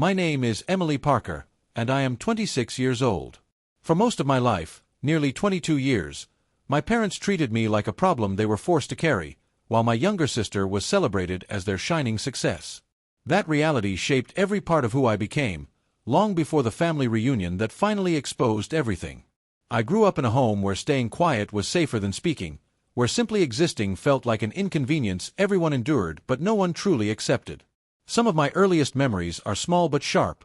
My name is Emily Parker, and I am 26 years old. For most of my life, nearly 22 years, my parents treated me like a problem they were forced to carry, while my younger sister was celebrated as their shining success. That reality shaped every part of who I became, long before the family reunion that finally exposed everything. I grew up in a home where staying quiet was safer than speaking, where simply existing felt like an inconvenience everyone endured but no one truly accepted. Some of my earliest memories are small but sharp.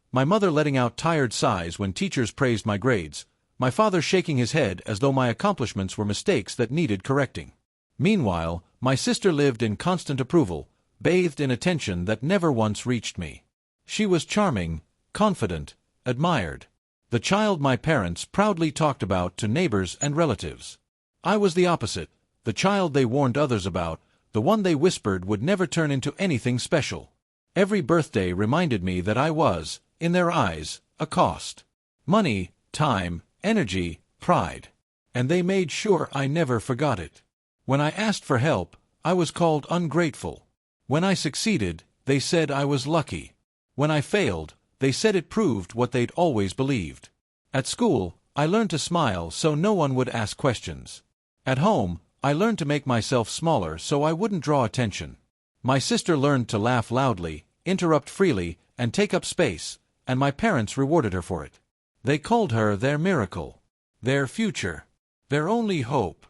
My mother letting out tired sighs when teachers praised my grades, my father shaking his head as though my accomplishments were mistakes that needed correcting. Meanwhile, my sister lived in constant approval, bathed in attention that never once reached me. She was charming, confident, admired. The child my parents proudly talked about to neighbors and relatives. I was the opposite, the child they warned others about, the one they whispered would never turn into anything special. Every birthday reminded me that I was, in their eyes, a cost. Money, time, energy, pride. And they made sure I never forgot it. When I asked for help, I was called ungrateful. When I succeeded, they said I was lucky. When I failed, they said it proved what they'd always believed. At school, I learned to smile so no one would ask questions. At home, I learned to make myself smaller so I wouldn't draw attention. My sister learned to laugh loudly, interrupt freely, and take up space, and my parents rewarded her for it. They called her their miracle, their future, their only hope.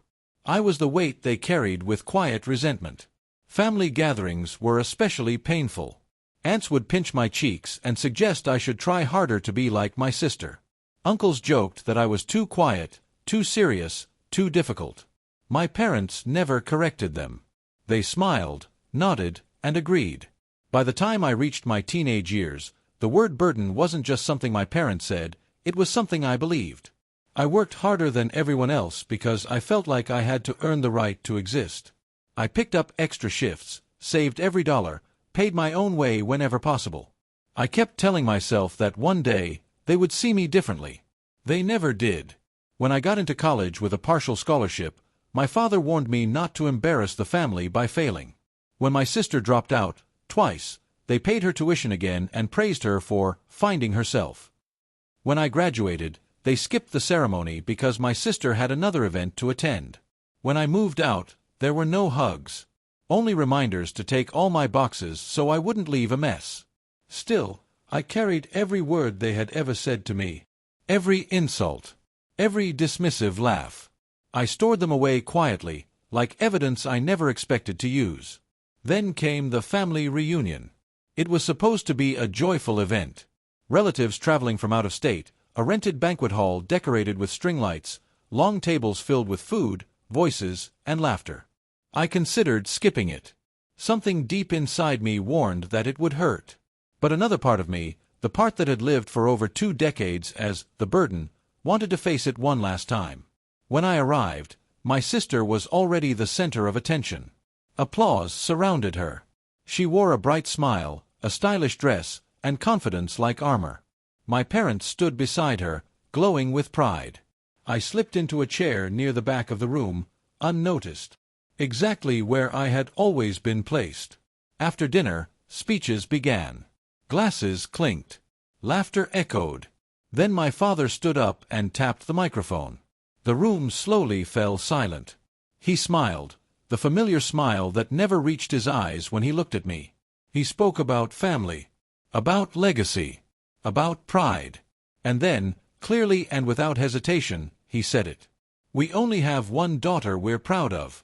I was the weight they carried with quiet resentment. Family gatherings were especially painful. Aunts would pinch my cheeks and suggest I should try harder to be like my sister. Uncles joked that I was too quiet, too serious, too difficult. My parents never corrected them. They smiled, nodded, and agreed. By the time I reached my teenage years, the word burden wasn't just something my parents said, it was something I believed. I worked harder than everyone else because I felt like I had to earn the right to exist. I picked up extra shifts, saved every dollar, paid my own way whenever possible. I kept telling myself that one day, they would see me differently. They never did. When I got into college with a partial scholarship, my father warned me not to embarrass the family by failing. When my sister dropped out, twice, they paid her tuition again and praised her for finding herself. When I graduated, they skipped the ceremony because my sister had another event to attend. When I moved out, there were no hugs. Only reminders to take all my boxes so I wouldn't leave a mess. Still, I carried every word they had ever said to me. Every insult. Every dismissive laugh. I stored them away quietly, like evidence I never expected to use. Then came the family reunion. It was supposed to be a joyful event. Relatives traveling from out of state, a rented banquet hall decorated with string lights, long tables filled with food, voices, and laughter. I considered skipping it. Something deep inside me warned that it would hurt. But another part of me, the part that had lived for over 2 decades as the burden, wanted to face it one last time. When I arrived, my sister was already the center of attention. Applause surrounded her. She wore a bright smile, a stylish dress, and confidence like armor. My parents stood beside her, glowing with pride. I slipped into a chair near the back of the room, unnoticed. Exactly where I had always been placed. After dinner, speeches began. Glasses clinked. Laughter echoed. Then my father stood up and tapped the microphone. The room slowly fell silent. He smiled, the familiar smile that never reached his eyes when he looked at me. He spoke about family, about legacy, about pride. And then, clearly and without hesitation, he said it. We only have one daughter we're proud of.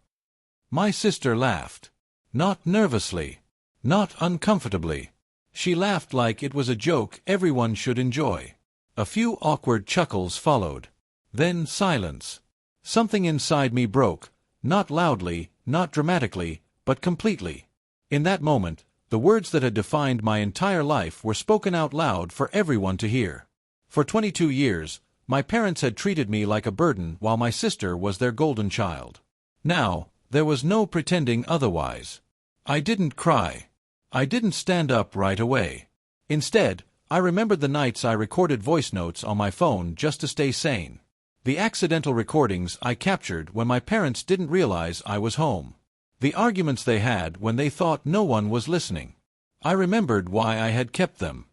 My sister laughed. Not nervously. Not uncomfortably. She laughed like it was a joke everyone should enjoy. A few awkward chuckles followed. Then silence. Something inside me broke, not loudly, not dramatically, but completely. In that moment, the words that had defined my entire life were spoken out loud for everyone to hear. For 22 years, my parents had treated me like a burden while my sister was their golden child. Now, there was no pretending otherwise. I didn't cry. I didn't stand up right away. Instead, I remembered the nights I recorded voice notes on my phone just to stay sane. The accidental recordings I captured when my parents didn't realize I was home. The arguments they had when they thought no one was listening. I remembered why I had kept them.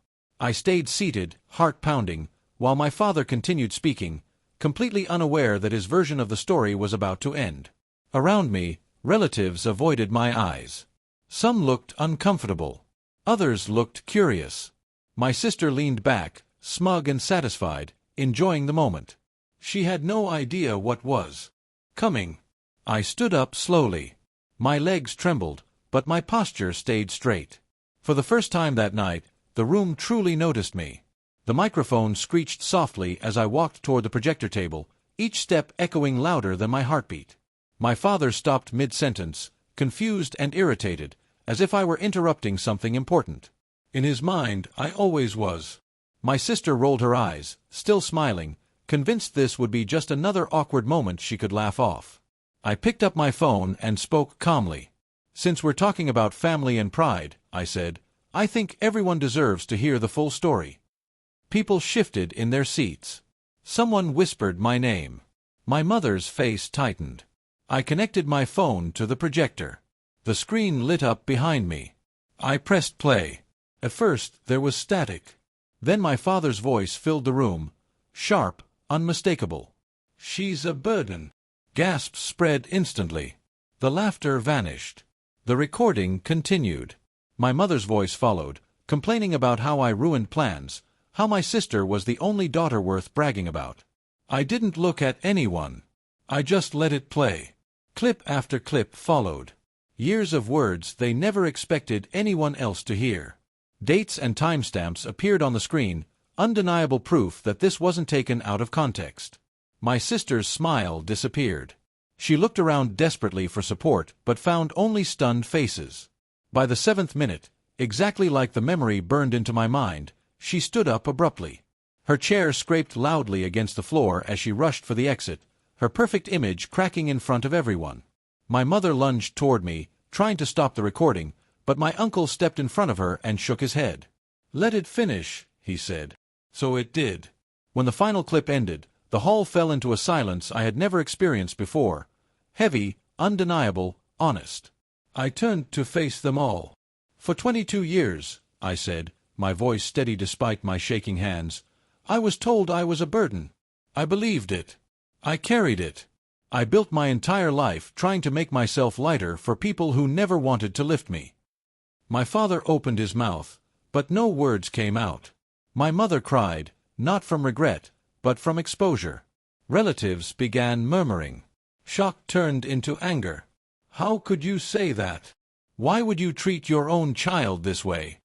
I stayed seated, heart pounding, while my father continued speaking, completely unaware that his version of the story was about to end. Around me, relatives avoided my eyes. Some looked uncomfortable. Others looked curious. My sister leaned back, smug and satisfied, enjoying the moment. She had no idea what was coming. I stood up slowly. My legs trembled, but my posture stayed straight. For the first time that night, the room truly noticed me. The microphone screeched softly as I walked toward the projector table, each step echoing louder than my heartbeat. My father stopped mid-sentence, confused and irritated, as if I were interrupting something important. In his mind, I always was. My sister rolled her eyes, still smiling, convinced this would be just another awkward moment she could laugh off. I picked up my phone and spoke calmly. "Since we're talking about family and pride," I said, "I think everyone deserves to hear the full story." People shifted in their seats. Someone whispered my name. My mother's face tightened. I connected my phone to the projector. The screen lit up behind me. I pressed play. At first, there was static. Then my father's voice filled the room, sharp, unmistakable. "She's a burden." Gasps spread instantly. The laughter vanished. The recording continued. My mother's voice followed, complaining about how I ruined plans, how my sister was the only daughter worth bragging about. I didn't look at anyone. I just let it play. Clip after clip followed. Years of words they never expected anyone else to hear. Dates and timestamps appeared on the screen, undeniable proof that this wasn't taken out of context. My sister's smile disappeared. She looked around desperately for support, but found only stunned faces. By the 7th minute, exactly like the memory burned into my mind, she stood up abruptly. Her chair scraped loudly against the floor as she rushed for the exit, her perfect image cracking in front of everyone. My mother lunged toward me, trying to stop the recording, but my uncle stepped in front of her and shook his head. "Let it finish," he said. So it did. When the final clip ended, the hall fell into a silence I had never experienced before. Heavy, undeniable, honest. I turned to face them all. "For 22 years," I said, my voice steady despite my shaking hands, "I was told I was a burden. I believed it. I carried it. I built my entire life trying to make myself lighter for people who never wanted to lift me." My father opened his mouth, but no words came out. My mother cried, not from regret, but from exposure. Relatives began murmuring. Shock turned into anger. "How could you say that? Why would you treat your own child this way?"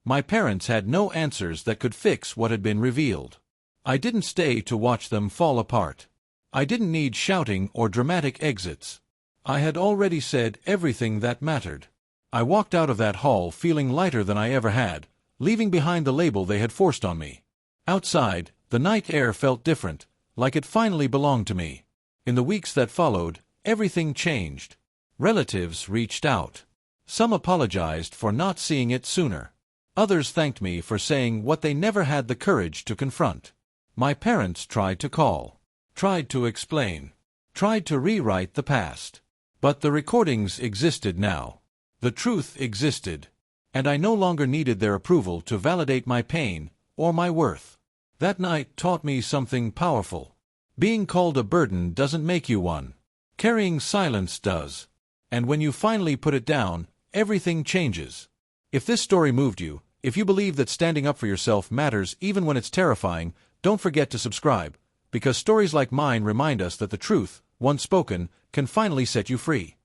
My parents had no answers that could fix what had been revealed. I didn't stay to watch them fall apart. I didn't need shouting or dramatic exits. I had already said everything that mattered. I walked out of that hall feeling lighter than I ever had, leaving behind the label they had forced on me. Outside, the night air felt different, like it finally belonged to me. In the weeks that followed, everything changed. Relatives reached out. Some apologized for not seeing it sooner. Others thanked me for saying what they never had the courage to confront. My parents tried to call, tried to explain, tried to rewrite the past. But the recordings existed now. The truth existed, and I no longer needed their approval to validate my pain or my worth. That night taught me something powerful. Being called a burden doesn't make you one. Carrying silence does. And when you finally put it down, everything changes. If this story moved you, if you believe that standing up for yourself matters even when it's terrifying, don't forget to subscribe, because stories like mine remind us that the truth, once spoken, can finally set you free.